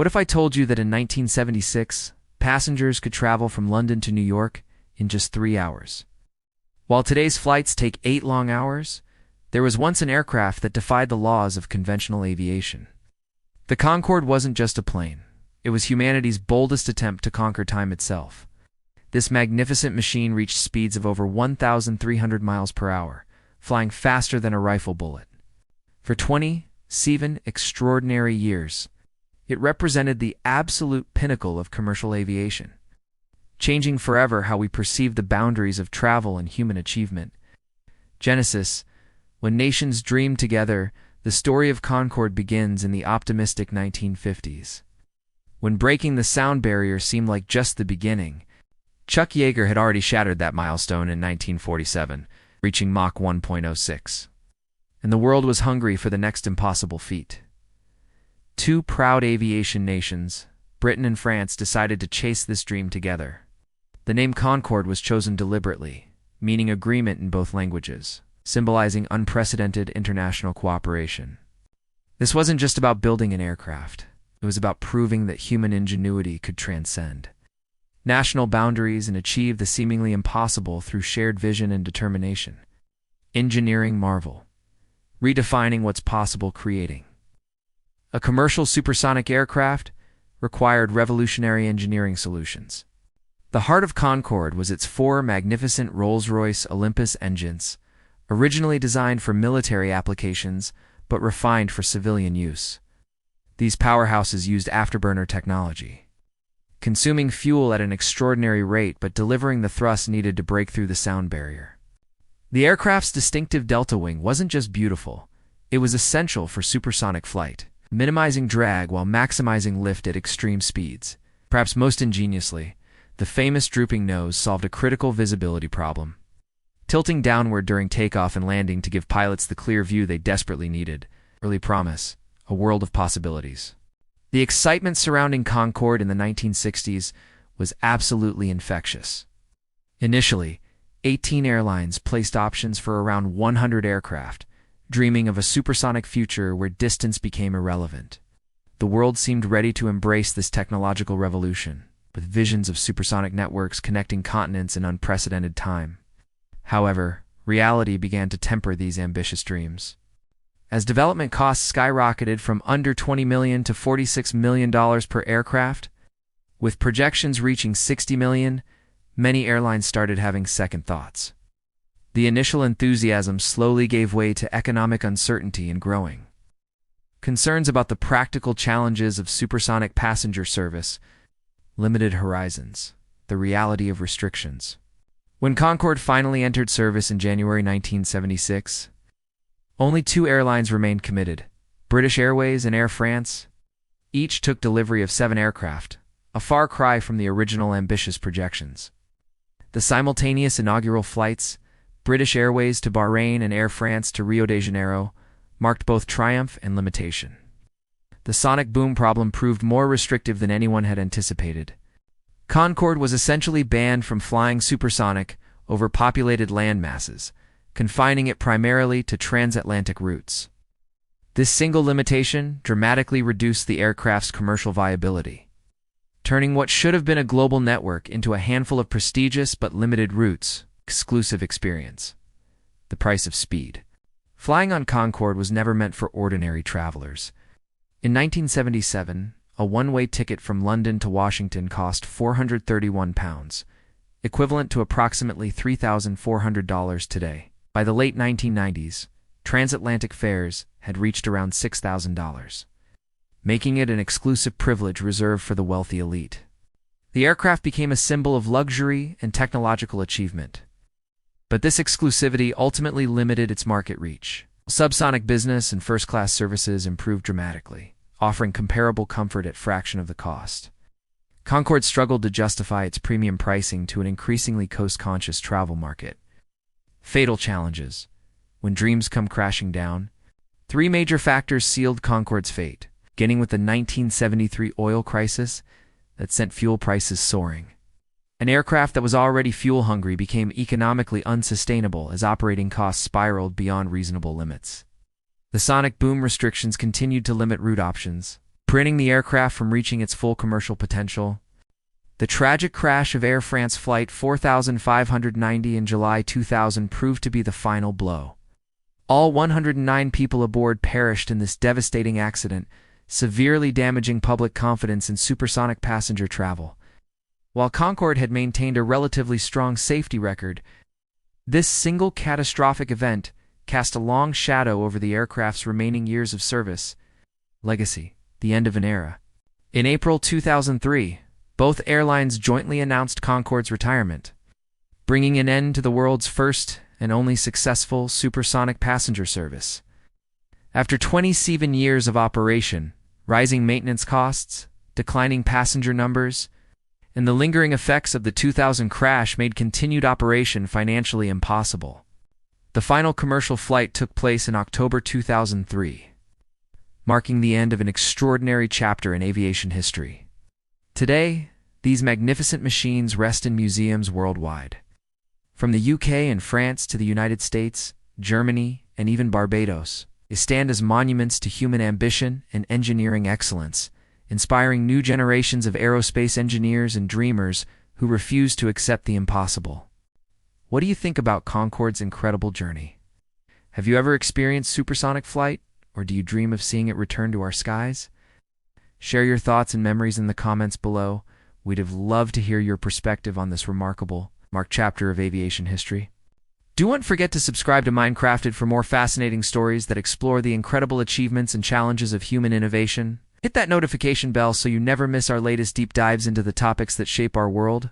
What if I told you that in 1976, passengers could travel from London to New York in just 3 hours? While today's flights take 8 long hours, there was once an aircraft that defied the laws of conventional aviation. The Concorde wasn't just a plane. It was humanity's boldest attempt to conquer time itself. This magnificent machine reached speeds of over 1,300 miles per hour, flying faster than a rifle bullet. For 27 extraordinary years, it represented the absolute pinnacle of commercial aviation, changing forever how we perceive the boundaries of travel and human achievement. Genesis: when nations dreamed together, the story of Concorde begins in the optimistic 1950s. When breaking the sound barrier seemed like just the beginning, Chuck Yeager had already shattered that milestone in 1947, reaching Mach 1.06. And the world was hungry for the next impossible feat. Two proud aviation nations, Britain and France, decided to chase this dream together. The name Concorde was chosen deliberately, meaning agreement in both languages, symbolizing unprecedented international cooperation. This wasn't just about building an aircraft. It was about proving that human ingenuity could transcend national boundaries and achieve the seemingly impossible through shared vision and determination. Engineering marvel. Redefining what's possible, creating. A commercial supersonic aircraft required revolutionary engineering solutions. The heart of Concorde was its 4 magnificent Rolls-Royce Olympus engines, originally designed for military applications but refined for civilian use. These powerhouses used afterburner technology, consuming fuel at an extraordinary rate but delivering the thrust needed to break through the sound barrier. The aircraft's distinctive delta wing wasn't just beautiful, it was essential for supersonic flight, minimizing drag while maximizing lift at extreme speeds. Perhaps most ingeniously, the famous drooping nose solved a critical visibility problem, tilting downward during takeoff and landing to give pilots the clear view they desperately needed. Early promise, a world of possibilities. The excitement surrounding Concorde in the 1960s was absolutely infectious. Initially, 18 airlines placed options for around 100 aircraft, dreaming of a supersonic future where distance became irrelevant. The world seemed ready to embrace this technological revolution, with visions of supersonic networks connecting continents in unprecedented time. However, reality began to temper these ambitious dreams. As development costs skyrocketed from under $20 million to $46 million per aircraft, with projections reaching $60 million, many airlines started having second thoughts. The initial enthusiasm slowly gave way to economic uncertainty and growing concerns about the practical challenges of supersonic passenger service, limited horizons, the reality of restrictions. When Concorde finally entered service in January 1976, only 2 airlines remained committed: British Airways and Air France. Each took delivery of 7 aircraft, a far cry from the original ambitious projections. The simultaneous inaugural flights, British Airways to Bahrain and Air France to Rio de Janeiro, marked both triumph and limitation. The sonic boom problem proved more restrictive than anyone had anticipated. Concorde was essentially banned from flying supersonic over populated land masses, confining it primarily to transatlantic routes. This single limitation dramatically reduced the aircraft's commercial viability, turning what should have been a global network into a handful of prestigious but limited routes. Exclusive experience. The price of speed. Flying on Concorde was never meant for ordinary travelers. In 1977, a one-way ticket from London to Washington cost £431, equivalent to approximately $3,400 today. By the late 1990s, transatlantic fares had reached around $6,000, making it an exclusive privilege reserved for the wealthy elite. The aircraft became a symbol of luxury and technological achievement. But this exclusivity ultimately limited its market reach. Subsonic business and first-class services improved dramatically, offering comparable comfort at a fraction of the cost. Concorde struggled to justify its premium pricing to an increasingly cost-conscious travel market. Fatal challenges. When dreams come crashing down, 3 major factors sealed Concorde's fate, beginning with the 1973 oil crisis that sent fuel prices soaring. An aircraft that was already fuel-hungry became economically unsustainable as operating costs spiraled beyond reasonable limits. The sonic boom restrictions continued to limit route options, preventing the aircraft from reaching its full commercial potential. The tragic crash of Air France Flight 4590 in July 2000 proved to be the final blow. All 109 people aboard perished in this devastating accident, severely damaging public confidence in supersonic passenger travel. While Concorde had maintained a relatively strong safety record, this single catastrophic event cast a long shadow over the aircraft's remaining years of service. Legacy, the end of an era. In April 2003, both airlines jointly announced Concorde's retirement, bringing an end to the world's first and only successful supersonic passenger service. After 27 years of operation, rising maintenance costs, declining passenger numbers, and the lingering effects of the 2000 crash made continued operation financially impossible, the final commercial flight took place in October 2003, marking the end of an extraordinary chapter in aviation history. Today, these magnificent machines rest in museums worldwide. From the UK and France to the United States, Germany, and even Barbados, they stand as monuments to human ambition and engineering excellence, inspiring new generations of aerospace engineers and dreamers who refuse to accept the impossible. What do you think about Concorde's incredible journey? Have you ever experienced supersonic flight, or do you dream of seeing it return to our skies? Share your thoughts and memories in the comments below. We'd have loved to hear your perspective on this remarkable chapter of aviation history. Don't forget to subscribe to Minecrafted for more fascinating stories that explore the incredible achievements and challenges of human innovation. Hit that notification bell so you never miss our latest deep dives into the topics that shape our world.